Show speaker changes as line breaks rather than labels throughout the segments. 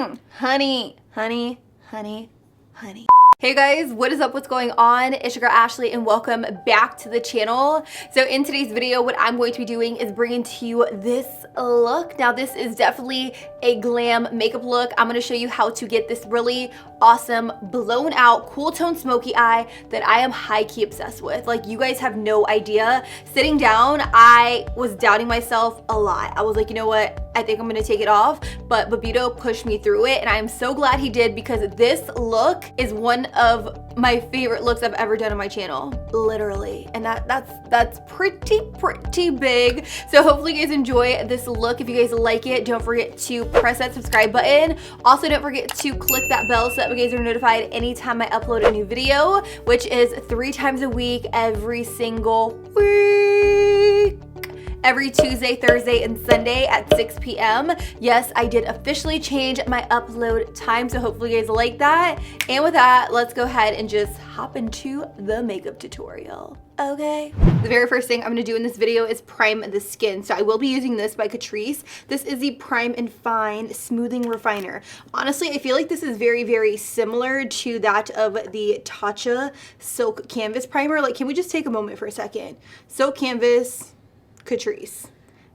Honey, honey, honey, honey. Hey guys, what is up? What's going on? It's your girl Ashley and welcome back to the channel. So in today's video, what I'm going to be doing is bringing to you this look. Now this is definitely a glam makeup look. I'm going to show you how to get this really awesome blown out cool tone smoky eye that I am high-key obsessed with. Like, you guys have no idea. Sitting down, I was doubting myself a lot. I was like, you know what? I think I'm gonna take it off, but Babito pushed me through it and I'm so glad he did, because this look is one of my favorite looks I've ever done on my channel, literally. And that's pretty big. So hopefully you guys enjoy this look. If you guys like it, don't forget to press that subscribe button. Also, don't forget to click that bell so that you guys are notified anytime I upload a new video, which is 3 times a week, every single week. Every Tuesday, Thursday, and Sunday at 6 p.m. Yes, I did officially change my upload time, so hopefully you guys like that. And with that, let's go ahead and just hop into the makeup tutorial. Okay. The very first thing I'm gonna do in this video is prime the skin. So I will be using this by Catrice. This is the Prime and Fine Smoothing Refiner. Honestly, I feel like this is very similar to that of the Tatcha Silk Canvas Primer. Like, can we just take a moment for a second? Silk Canvas, Catrice.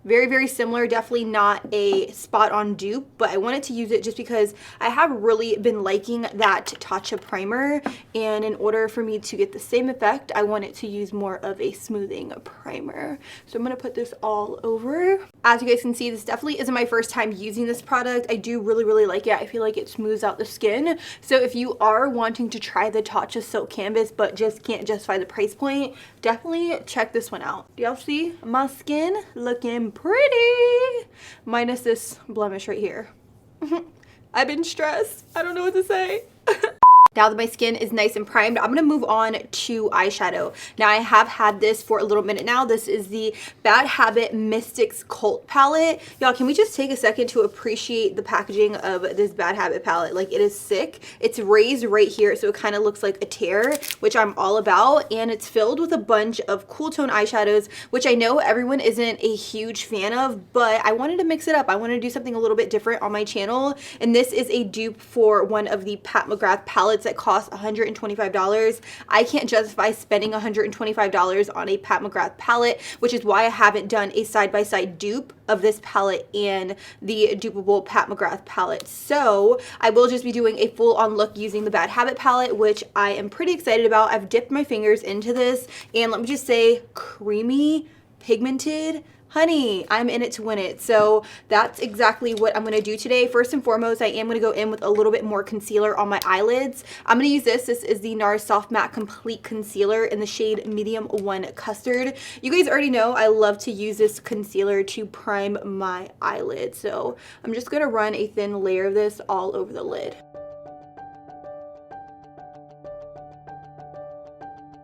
Very similar, definitely not a spot on dupe, but I wanted to use it just because I have really been liking that Tatcha primer, and in order for me to get the same effect, I wanted to use more of a smoothing primer. So I'm gonna put this all over. As you guys can see, this definitely isn't my first time using this product. I do really like it. I feel like it smooths out the skin. So if you are wanting to try the Tatcha Silk Canvas but just can't justify the price point, definitely check this one out. Do y'all see my skin looking pretty, minus this blemish right here? I've been stressed. I don't know what to say. Now that my skin is nice and primed, I'm gonna move on to eyeshadow. Now I have had this for a little minute now. This is the Bad Habit Mystics Cult palette. Y'all, can we just take a second to appreciate the packaging of this Bad Habit palette? Like, it is sick. It's raised right here, so it kind of looks like a tear, which I'm all about. And it's filled with a bunch of cool tone eyeshadows, which I know everyone isn't a huge fan of, but I wanted to mix it up. I wanted to do something a little bit different on my channel. And this is a dupe for one of the Pat McGrath palettes that cost $125. I can't justify spending $125 on a Pat McGrath palette, which is why I haven't done a side-by-side dupe of this palette and the dupeable Pat McGrath palette. So I will just be doing a full-on look using the Bad Habit palette, which I am pretty excited about. I've dipped my fingers into this, and let me just say, creamy, pigmented. Honey, I'm in it to win it. So that's exactly what I'm gonna do today. First and foremost, I am gonna go in with a little bit more concealer on my eyelids. I'm gonna use this. This is the NARS Soft Matte Complete Concealer in the shade Medium 1 Custard. You guys already know I love to use this concealer to prime my eyelids. So I'm just gonna run a thin layer of this all over the lid.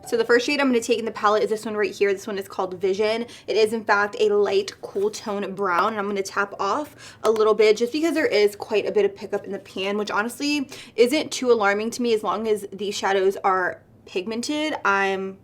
So the first shade I'm going to take in the palette is this one right here. This one is called Vision. It is in fact a light cool tone brown, and I'm going to tap off a little bit just because there is quite a bit of pickup in the pan, which honestly isn't too alarming to me. As long as these shadows are pigmented, I'm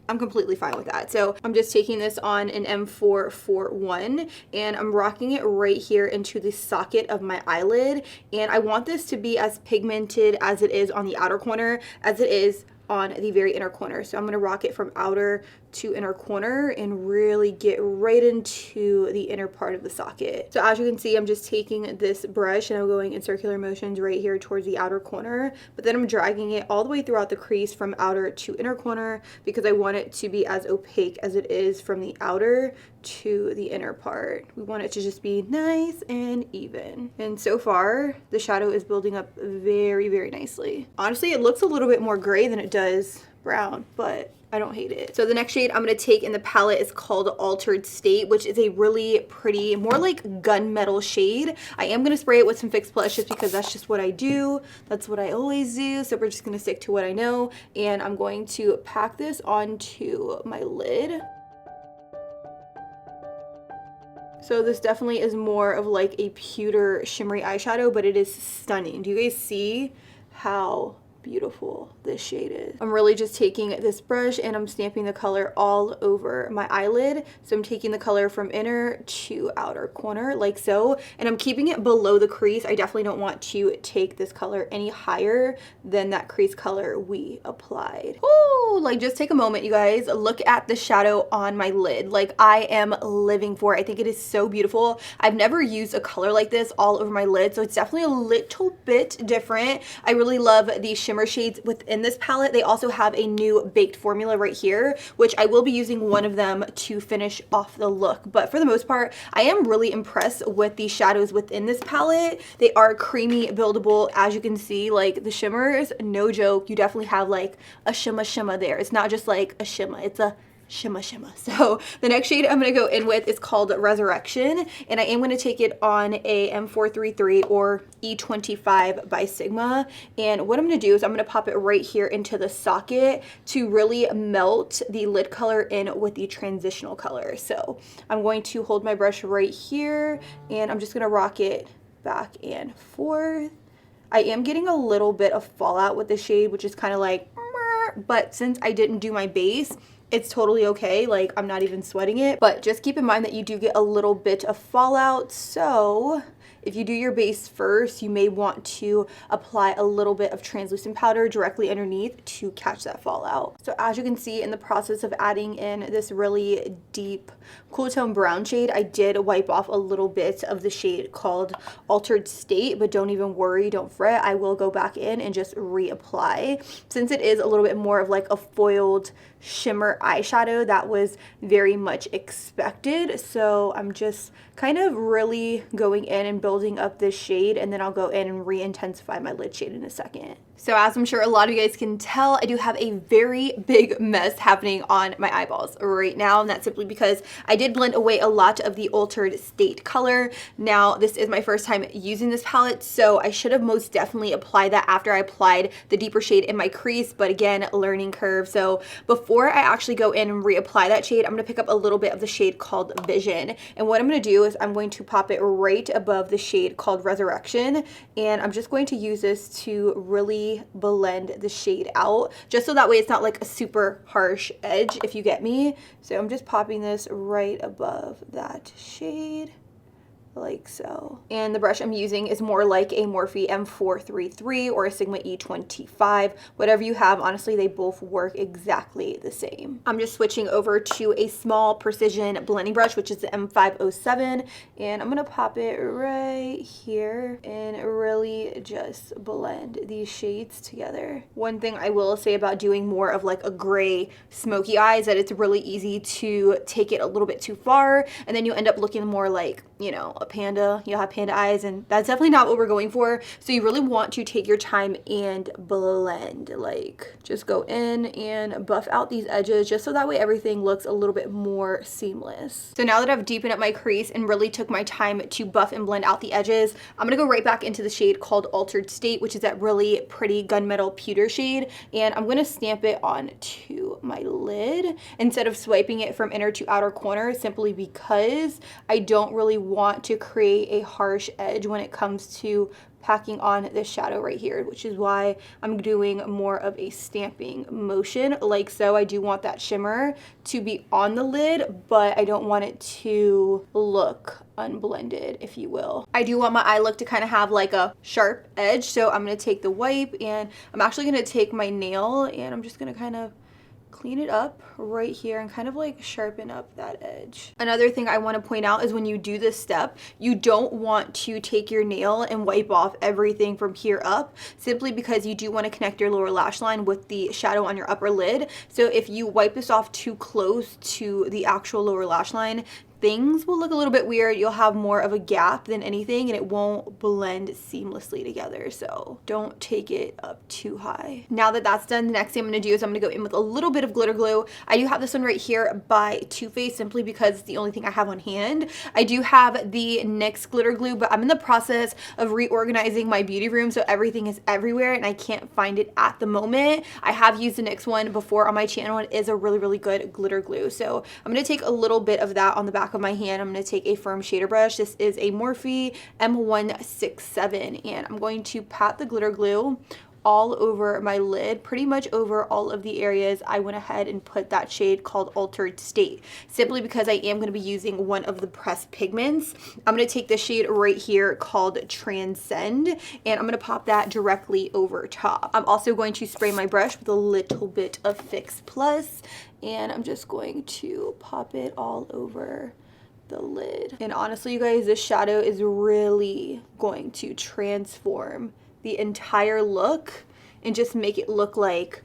completely fine with that. So I'm just taking this on an M441 and I'm rocking it right here into the socket of my eyelid. And I want this to be as pigmented as it is on the outer corner as it is on the very inner corner. So I'm going to rock it from outer to inner corner and really get right into the inner part of the socket. So as you can see, I'm just taking this brush and I'm going in circular motions right here towards the outer corner, but then I'm dragging it all the way throughout the crease from outer to inner corner because I want it to be as opaque as it is from the outer to the inner part. We want it to just be nice and even. And so far, the shadow is building up very nicely. Honestly, it looks a little bit more gray than it does brown, but I don't hate it. So the next shade I'm going to take in the palette is called Altered State, which is a really pretty, more like gunmetal shade. I am going to spray it with some Fix Plus just because that's just what I do. That's what I always do. So we're just going to stick to what I know. And I'm going to pack this onto my lid. So this definitely is more of like a pewter shimmery eyeshadow, but it is stunning. Do you guys see how beautiful this shade is. I'm really just taking this brush and I'm stamping the color all over my eyelid. So I'm taking the color from inner to outer corner like so, and I'm keeping it below the crease. I definitely don't want to take this color any higher than that crease color we applied. Ooh, like just take a moment, you guys. Look at the shadow on my lid. Like I am living for it. I think it is so beautiful. I've never used a color like this all over my lid, so it's definitely a little bit different. I really love the shimmer shades within this palette. They also have a new baked formula right here, which I will be using one of them to finish off the look. But for the most part, I am really impressed with the shadows within this palette. They are creamy, buildable. As you can see, like the shimmers, no joke, you definitely have like a shimmer there. It's not just like a shimmer, it's a shimmer. So the next shade I'm going to go in with is called Resurrection, and I am going to take it on a M433 or E25 by Sigma. And what I'm going to do is I'm going to pop it right here into the socket to really melt the lid color in with the transitional color. So I'm going to hold my brush right here and I'm just going to rock it back and forth. I am getting a little bit of fallout with the shade, which is kind of like, but since I didn't do my base, it's totally okay. Like I'm not even sweating it, but just keep in mind that you do get a little bit of fallout. So if you do your base first, you may want to apply a little bit of translucent powder directly underneath to catch that fallout. So as you can see, in the process of adding in this really deep cool tone brown shade, I did wipe off a little bit of the shade called Altered State, but don't even worry, don't fret. I will go back in and just reapply. Since it is a little bit more of like a foiled shimmer eyeshadow, that was very much expected. So I'm just kind of really going in and building up this shade, and then I'll go in and re-intensify my lid shade in a second. So as I'm sure a lot of you guys can tell, I do have a very big mess happening on my eyeballs right now, and that's simply because I did blend away a lot of the Altered State color. Now, this is my first time using this palette, so I should have most definitely applied that after I applied the deeper shade in my crease, but again, learning curve. So before I actually go in and reapply that shade, I'm going to pick up a little bit of the shade called Vision, and what I'm going to do is I'm going to pop it right above the shade called Resurrection, and I'm just going to use this to really blend the shade out, just so that way it's not like a super harsh edge, if you get me. So I'm just popping this right above that shade like so. And the brush I'm using is more like a Morphe M433 or a Sigma E25. Whatever you have, honestly, they both work exactly the same. I'm just switching over to a small precision blending brush, which is the M507, and I'm gonna pop it right here and really just blend these shades together. One thing I will say about doing more of like a gray smoky eye is that it's really easy to take it a little bit too far, and then you end up looking more like, you know, a panda. You'll have panda eyes, and that's definitely not what we're going for. So you really want to take your time and blend, like just go in and buff out these edges just so that way everything looks a little bit more seamless. So now that I've deepened up my crease and really took my time to buff and blend out the edges, I'm gonna go right back into the shade called Altered State, which is that really pretty gunmetal pewter shade, and I'm gonna stamp it onto my lid instead of swiping it from inner to outer corner, simply because I don't really want to create a harsh edge when it comes to packing on this shadow right here, which is why I'm doing more of a stamping motion like so. I do want that shimmer to be on the lid, but I don't want it to look unblended, if you will. I do want my eye look to kind of have like a sharp edge, so I'm going to take the wipe and I'm actually going to take my nail and I'm just going to kind of clean it up right here and kind of like sharpen up that edge. Another thing I want to point out is when you do this step, you don't want to take your nail and wipe off everything from here up, simply because you do want to connect your lower lash line with the shadow on your upper lid. So if you wipe this off too close to the actual lower lash line, things will look a little bit weird. You'll have more of a gap than anything, and it won't blend seamlessly together. So don't take it up too high. Now that that's done, the next thing I'm going to do is I'm going to go in with a little bit of glitter glue. I do have this one right here by Too Faced, simply because it's the only thing I have on hand. I do have the NYX glitter glue, but I'm in the process of reorganizing my beauty room, so everything is everywhere and I can't find it at the moment. I have used the NYX one before on my channel. It is a really, really good glitter glue. So I'm going to take a little bit of that on the back of my hand. I'm going to take a firm shader brush. This is a Morphe M167, and I'm going to pat the glitter glue all over my lid, pretty much over all of the areas. I went ahead and put that shade called Altered State, simply because I am going to be using one of the pressed pigments. I'm going to take this shade right here called Transcend, and I'm going to pop that directly over top. I'm also going to spray my brush with a little bit of Fix Plus, and I'm just going to pop it all over the lid. And honestly, you guys, this shadow is really going to transform the entire look and just make it look like,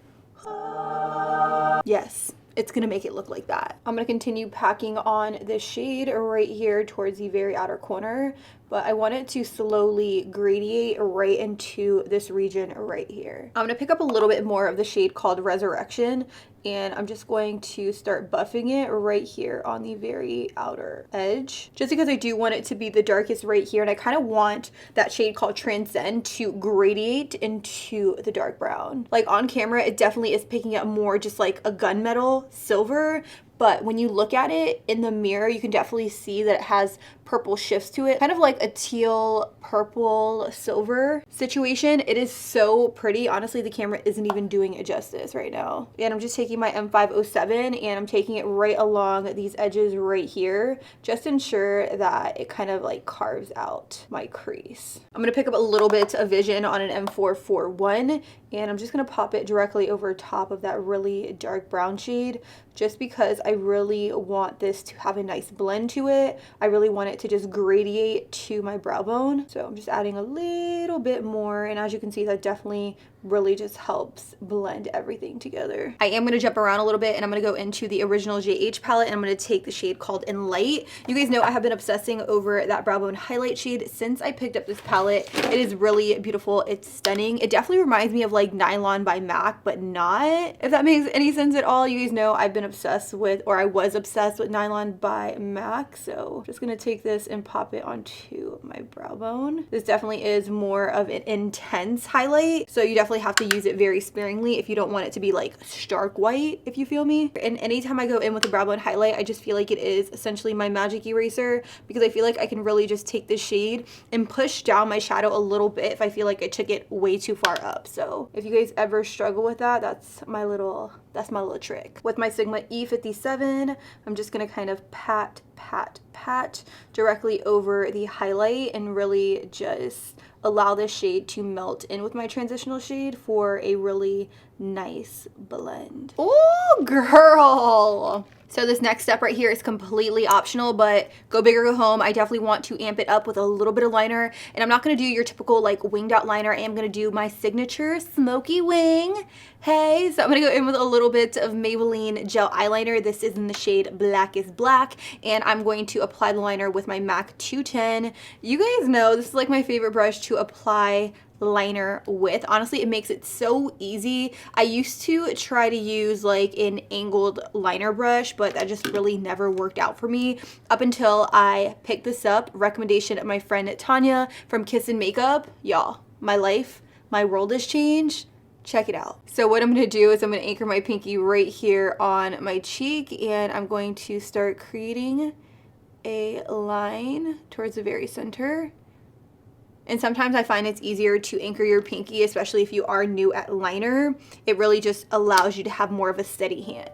yes, it's gonna make it look like that. I'm gonna continue packing on this shade right here towards the very outer corner, but I want it to slowly gradate right into this region right here. I'm gonna pick up a little bit more of the shade called Resurrection, and I'm just going to start buffing it right here on the very outer edge, just because I do want it to be the darkest right here, and I kind of want that shade called Transcend to gradate into the dark brown. Like on camera, it definitely is picking up more just like a gunmetal silver, but when you look at it in the mirror, you can definitely see that it has purple shifts to it, kind of like a teal purple silver situation. It is so pretty. Honestly, the camera isn't even doing it justice right now. And I'm just taking my M507 and I'm taking it right along these edges right here, just to ensure that it kind of like carves out my crease. I'm gonna pick up a little bit of Vision on an M441, and I'm just gonna pop it directly over top of that really dark brown shade, just because I really want this to have a nice blend to it. I really want it to just gradate to my brow bone. So I'm just adding a little bit more, and as you can see, that definitely really just helps blend everything together. I am going to jump around a little bit, and I'm going to go into the original JH palette, and I'm going to take the shade called Enlight. You guys know I have been obsessing over that brow bone highlight shade since I picked up this palette. It is really beautiful. It's stunning. It definitely reminds me of like Nylon by MAC, but not, if that makes any sense at all. You guys know I've been obsessed with, or I was obsessed with Nylon by MAC, so I'm just going to take this and pop it onto my brow bone. This definitely is more of an intense highlight, so you definitely have to use it very sparingly if you don't want it to be like stark white, if you feel me. And anytime I go in with a brow bone highlight, I just feel like it is essentially my magic eraser, because I feel like I can really just take this shade and push down my shadow a little bit if I feel like I took it way too far up. So if you guys ever struggle with that, that's my little trick. With my Sigma E57, I'm just gonna kind of pat directly over the highlight and really just allow this shade to melt in with my transitional shade for a really nice blend. Oh, girl! So this next step right here is completely optional, but go big or go home. I definitely want to amp it up with a little bit of liner, and I'm not going to do your typical like winged out liner. I am going to do my signature smoky wing. Hey, so I'm going to go in with a little bit of Maybelline gel eyeliner. This is in the shade Black is Black, and I'm going to apply the liner with my MAC 210. You guys know this is like my favorite brush to apply liner with. Honestly, it makes it so easy. I used to try to use like an angled liner brush, but that just really never worked out for me up until I picked this up. Recommendation of my friend Tanya from Kiss and Makeup. Y'all, my life, my world has changed. Check it out. So what I'm going to do is I'm going to anchor my pinky right here on my cheek, and I'm going to start creating a line towards the very center. And sometimes I find it's easier to anchor your pinky, especially if you are new at liner. It really just allows you to have more of a steady hand.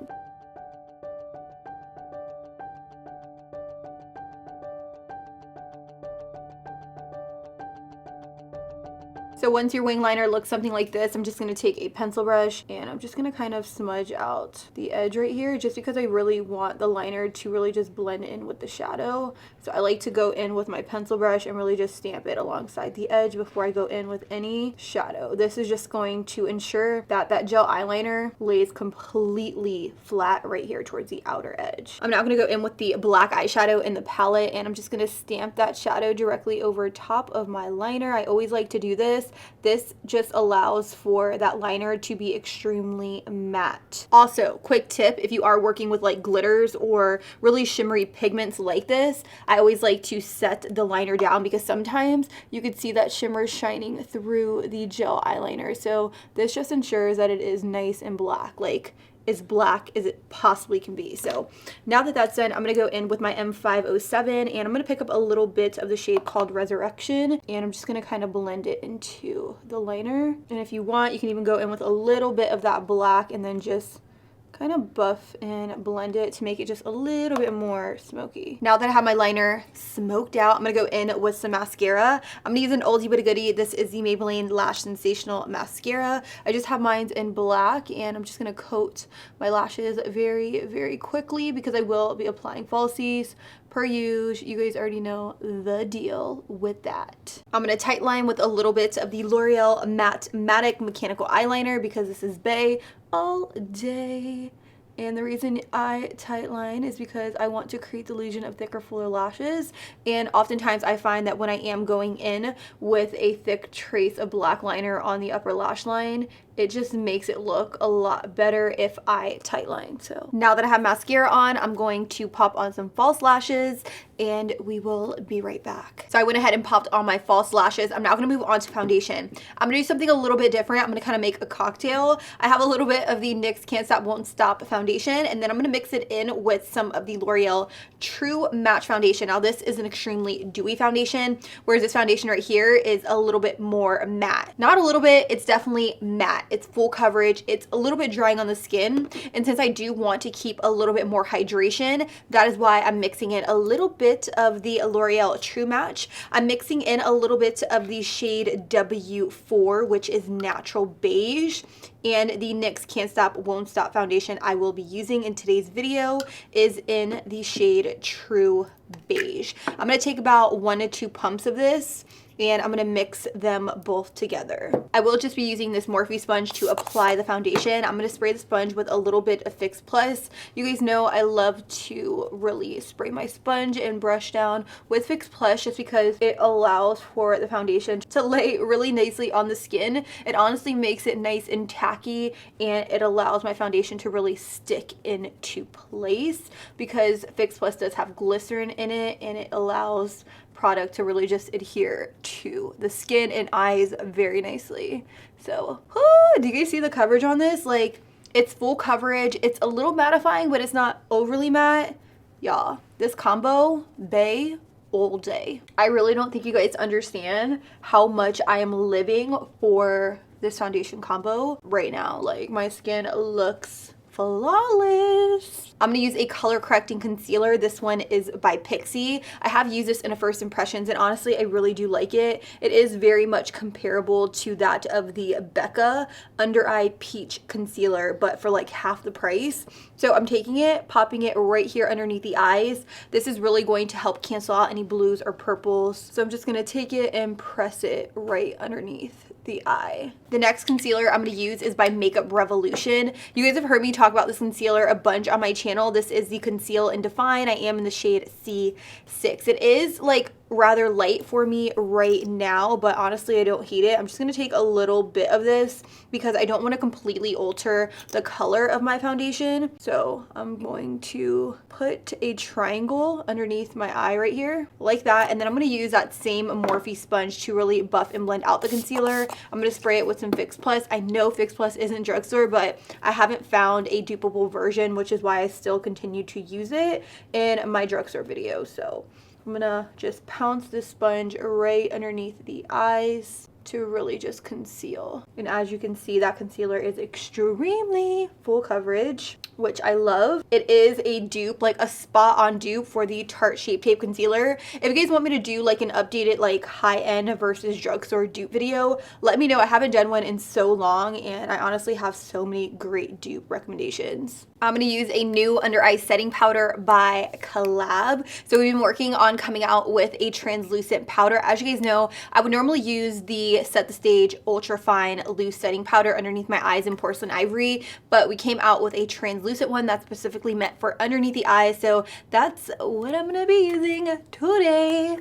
So once your wing liner looks something like this, I'm just going to take a pencil brush and I'm just going to kind of smudge out the edge right here, just because I really want the liner to really just blend in with the shadow. So I like to go in with my pencil brush and really just stamp it alongside the edge before I go in with any shadow. This is just going to ensure that that gel eyeliner lays completely flat right here towards the outer edge. I'm now going to go in with the black eyeshadow in the palette, and I'm just going to stamp that shadow directly over top of my liner. I always like to do this. This just allows for that liner to be extremely matte. Also, quick tip, if you are working with like glitters or really shimmery pigments like this, I always like to set the liner down, because sometimes you could see that shimmer shining through the gel eyeliner. So this just ensures that it is nice and black. Like, as black as it possibly can be. So now that that's done, I'm going to go in with my M507 and I'm going to pick up a little bit of the shade called Resurrection, and I'm just going to kind of blend it into the liner. And if you want, you can even go in with a little bit of that black and then just kind of buff and blend it to make it just a little bit more smoky. Now that I have my liner smoked out, I'm gonna go in with some mascara. I'm gonna use an oldie but a goodie. This is the Maybelline Lash Sensational mascara. I just have mine in black, and I'm just gonna coat my lashes very, very quickly because I will be applying falsies. Per usual, you guys already know the deal with that. I'm gonna tight line with a little bit of the L'Oreal Matte-Matic Mechanical Eyeliner because this is bae all day. And the reason I tight line is because I want to create the illusion of thicker, fuller lashes. And oftentimes I find that when I am going in with a thick trace of black liner on the upper lash line, it just makes it look a lot better if I tight line. So now that I have mascara on, I'm going to pop on some false lashes and we will be right back. So I went ahead and popped on my false lashes. I'm now gonna move on to foundation. I'm gonna do something a little bit different. I'm gonna kind of make a cocktail. I have a little bit of the NYX Can't Stop Won't Stop foundation, and then I'm gonna mix it in with some of the L'Oreal True Match foundation. Now this is an extremely dewy foundation, whereas this foundation right here is a little bit more matte. Not a little bit, it's definitely matte. It's full coverage. It's a little bit drying on the skin. And since I do want to keep a little bit more hydration, that is why I'm mixing in a little bit of the L'Oreal True Match. I'm mixing in a little bit of the shade W4, which is natural beige. And the NYX Can't Stop Won't Stop foundation I will be using in today's video is in the shade True Beige. I'm going to take about 1 to 2 pumps of this, and I'm gonna mix them both together. I will just be using this Morphe sponge to apply the foundation. I'm gonna spray the sponge with a little bit of Fix Plus. You guys know I love to really spray my sponge and brush down with Fix Plus just because it allows for the foundation to lay really nicely on the skin. It honestly makes it nice and tacky, and it allows my foundation to really stick into place because Fix Plus does have glycerin in it, and it allows product to really just adhere to the skin and eyes very nicely. So, do you guys see the coverage on this? Like, it's full coverage. It's a little mattifying, but it's not overly matte. Y'all, this combo, bae all day. I really don't think you guys understand how much I am living for this foundation combo right now. Like, my skin looks flawless. I'm gonna use a color correcting concealer. This one is by Pixi. I have used this in a first impressions, and honestly I really do like it. It is very much comparable to that of the Becca Under Eye Peach Concealer, but for like half the price. So I'm taking it, popping it right here underneath the eyes. This is really going to help cancel out any blues or purples. So I'm just gonna take it and press it right underneath the eye. The next concealer I'm going to use is by Makeup Revolution. You guys have heard me talk about this concealer a bunch on my channel. This is the Conceal and Define. I am in the shade C6. It is like rather light for me right now, but honestly I don't hate it. I'm just going to take a little bit of this because I don't want to completely alter the color of my foundation. So I'm going to put a triangle underneath my eye right here like that, and then I'm going to use that same Morphe sponge to really buff and blend out the concealer. I'm going to spray it with some Fix Plus. I know Fix Plus isn't Drugstore, but I haven't found a dupable version, which is why I still continue to use it in my Drugstore videos. So I'm gonna just pounce this sponge right underneath the eyes to really just conceal. And as you can see, that concealer is extremely full coverage, which I love. It is a dupe, like a spot on dupe for the Tarte Shape Tape Concealer. If you guys want me to do like an updated like high-end versus drugstore dupe video, let me know. I haven't done one in so long, and I honestly have so many great dupe recommendations. I'm gonna use a new under eye setting powder by COLLAB. So we've been working on coming out with a translucent powder. As you guys know, I would normally use the Set the Stage Ultra Fine Loose Setting Powder underneath my eyes in Porcelain Ivory, but we came out with a translucent one that's specifically meant for underneath the eyes. So that's what I'm gonna be using today.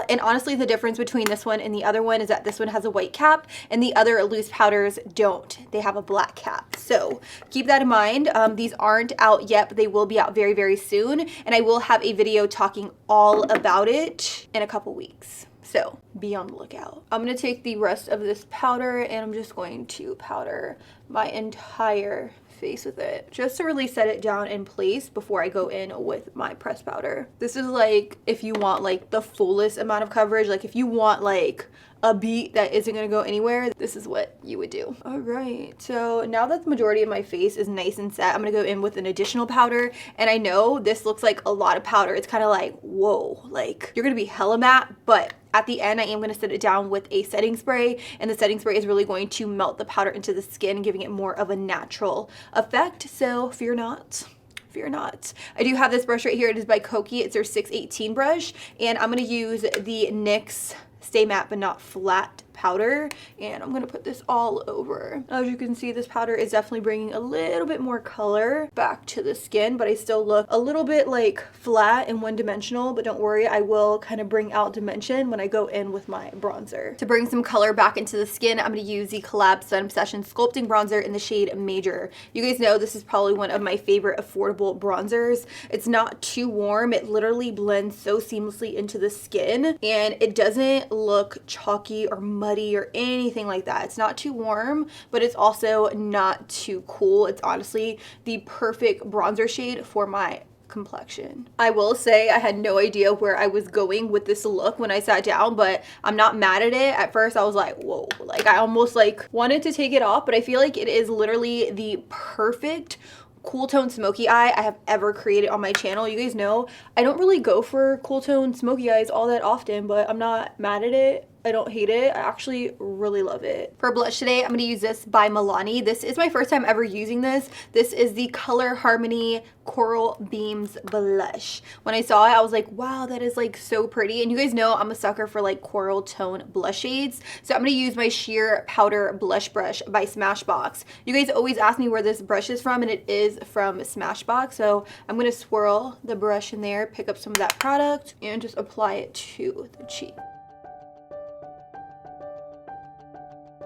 And honestly, the difference between this one and the other one is that this one has a white cap and the other loose powders don't. They have a black cap. So keep that in mind. These aren't out yet, but they will be out very, very soon. And I will have a video talking all about it in a couple weeks. So be on the lookout. I'm going to take the rest of this powder and I'm just going to powder my entire face with it just to really set it down in place before I go in with my pressed powder. This is like if you want like the fullest amount of coverage, like if you want like a beat that isn't gonna go anywhere, this is what you would do. All right, so now that the majority of my face is nice and set, I'm gonna go in with an additional powder. And I know this looks like a lot of powder. It's kind of like, whoa, like you're gonna be hella matte, but at the end, I am going to set it down with a setting spray, and the setting spray is really going to melt the powder into the skin, giving it more of a natural effect. So fear not. Fear not. I do have this brush right here. It is by Koki. It's their 618 brush, and I'm going to use the NYX Stay Matte But Not Flat powder, and I'm gonna put this all over. As you can see, this powder is definitely bringing a little bit more color back to the skin, but I still look a little bit like flat and one-dimensional, but don't worry, I will kind of bring out dimension when I go in with my bronzer. To bring some color back into the skin, I'm gonna use the COLLAB Sensational Sculpting Bronzer in the shade Major. You guys know this is probably one of my favorite affordable bronzers. It's not too warm. It literally blends so seamlessly into the skin, and it doesn't look chalky or muddy or anything like that. It's not too warm, but it's also not too cool. It's honestly the perfect bronzer shade for my complexion. I will say I had no idea where I was going with this look when I sat down, but I'm not mad at it. At first I was like, whoa, like I almost like wanted to take it off, but I feel like it is literally the perfect cool tone smoky eye I have ever created on my channel. You guys know I don't really go for cool tone smoky eyes all that often, but I'm not mad at it. I don't hate it. I actually really love it. For blush today, I'm going to use this by Milani. This is my first time ever using this. This is the Color Harmony Coral Beams Blush. When I saw it, I was like, wow, that is like so pretty. And you guys know I'm a sucker for like coral tone blush shades. So I'm going to use my sheer powder blush brush by Smashbox. You guys always ask me where this brush is from, and it is from Smashbox. So I'm going to swirl the brush in there, pick up some of that product, and just apply it to the cheek.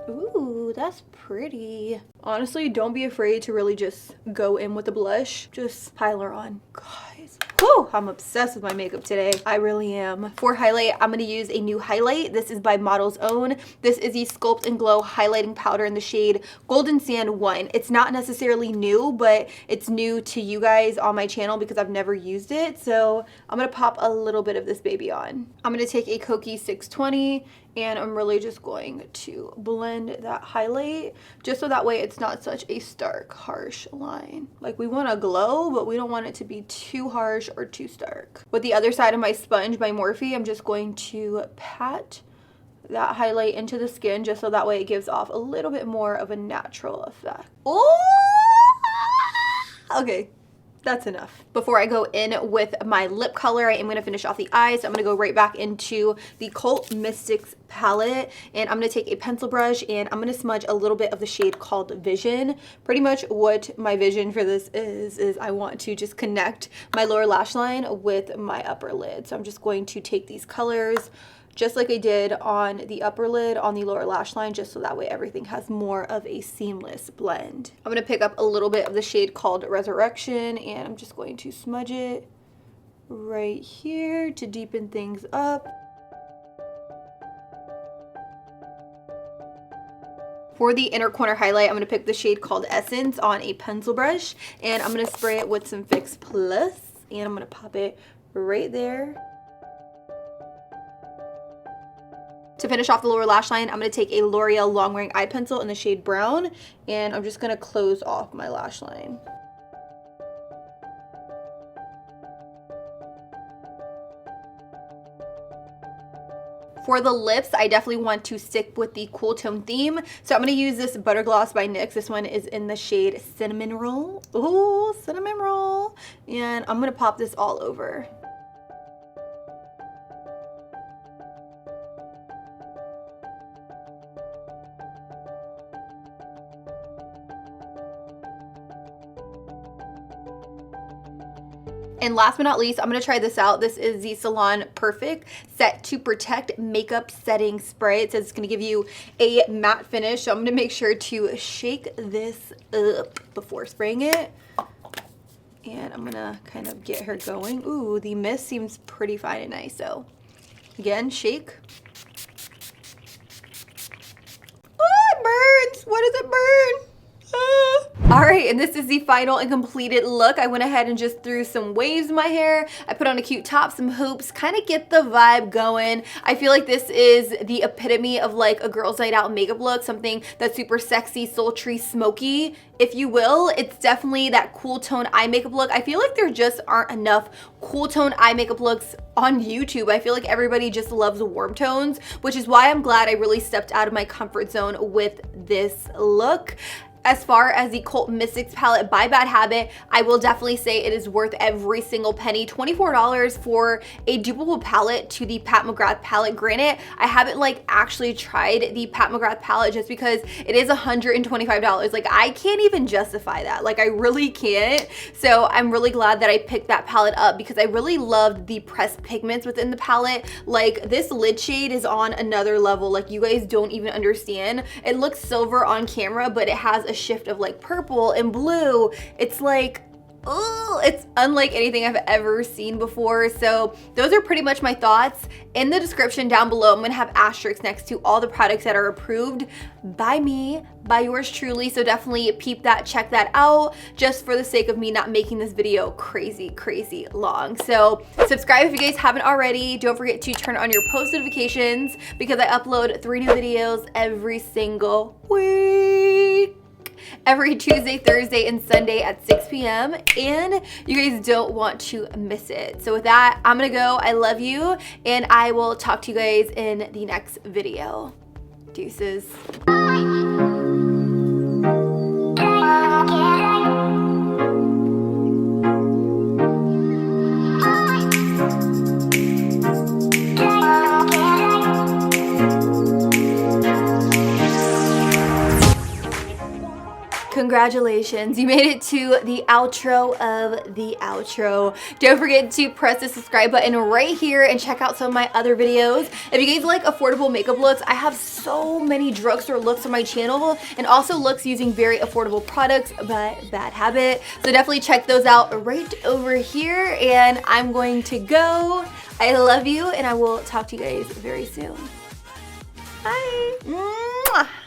Ooh, that's pretty. Honestly, don't be afraid to really just go in with the blush. Just pile her on. Guys, whew, I'm obsessed with my makeup today. I really am. For highlight, I'm going to use a new highlight. This is by Model's Own. This is the Sculpt and Glow highlighting powder in the shade Golden Sand 1. It's not necessarily new, but it's new to you guys on my channel because I've never used it. So I'm going to pop a little bit of this baby on. I'm going to take a Koki 620, and I'm really just going to blend that highlight just so that way it's not such a stark, harsh line. Like, we want a glow, but we don't want it to be too harsh or too stark. With the other side of my sponge by Morphe, I'm just going to pat that highlight into the skin just so that way it gives off a little bit more of a natural effect. Oh! Okay. That's enough. Before I go in with my lip color, I am going to finish off the eyes. So I'm going to go right back into the Cult Mystics palette, and I'm going to take a pencil brush and I'm going to smudge a little bit of the shade called Vision. Pretty much what my vision for this is I want to just connect my lower lash line with my upper lid. So I'm just going to take these colors just like I did on the upper lid, on the lower lash line, just so that way everything has more of a seamless blend. I'm going to pick up a little bit of the shade called Resurrection, and I'm just going to smudge it right here to deepen things up. For the inner corner highlight, I'm going to pick the shade called Essence on a pencil brush, and I'm going to spray it with some Fix Plus, and I'm going to pop it right there. To finish off the lower lash line, I'm going to take a L'Oreal long wearing eye pencil in the shade Brown, and I'm just going to close off my lash line. For the lips, I definitely want to stick with the cool tone theme. So I'm going to use this Butter Gloss by NYX. This one is in the shade Cinnamon Roll. Ooh, Cinnamon Roll. And I'm going to pop this all over. And last but not least, I'm going to try this out. This is the Salon Perfect Set to Protect Makeup Setting Spray. It says it's going to give you a matte finish. So I'm going to make sure to shake this up before spraying it. And I'm going to kind of get her going. Ooh, the mist seems pretty fine and nice. So again, shake. Oh, it burns. What does it burn? All right, Okay, and this is the final and completed look. I went ahead and just threw some waves in my hair. I put on a cute top, some hoops, kind of get the vibe going. I feel like this is the epitome of like a girl's night out makeup look, something that's super sexy, sultry, smoky, if you will. It's definitely that cool tone eye makeup look. I feel like there just aren't enough cool tone eye makeup looks on YouTube. I feel like everybody just loves warm tones, which is why I'm glad I really stepped out of my comfort zone with this look. As far as the Cult Mystics palette by Bad Habit, I will definitely say it is worth every single penny. $24 for a dupable palette to the Pat McGrath palette. Granted, I haven't like actually tried the Pat McGrath palette just because it is $125. Like I can't even justify that. Like I really can't. So I'm really glad that I picked that palette up because I really loved the pressed pigments within the palette. Like this lid shade is on another level. Like you guys don't even understand. It looks silver on camera, but it has a shift of like purple and blue. It's like, oh, it's unlike anything I've ever seen before. So those are pretty much my thoughts. In the description down below, I'm gonna have asterisks next to all the products that are approved by me, by yours truly. So definitely peep that, check that out, just for the sake of me not making this video crazy long. So subscribe if you guys haven't already. Don't forget to turn on your post notifications because I upload 3 new videos every single week. Every Tuesday, Thursday, and Sunday at 6 p.m. and you guys don't want to miss it. So with that, I'm gonna go. I love you, and I will talk to you guys in the next video. Deuces. Congratulations, you made it to the outro of the outro. Don't forget to press the subscribe button right here and check out some of my other videos. If you guys like affordable makeup looks, I have so many drugstore looks on my channel and also looks using very affordable products by Bad Habit. So definitely check those out right over here, and I'm going to go. I love you, and I will talk to you guys very soon. Bye. Mwah.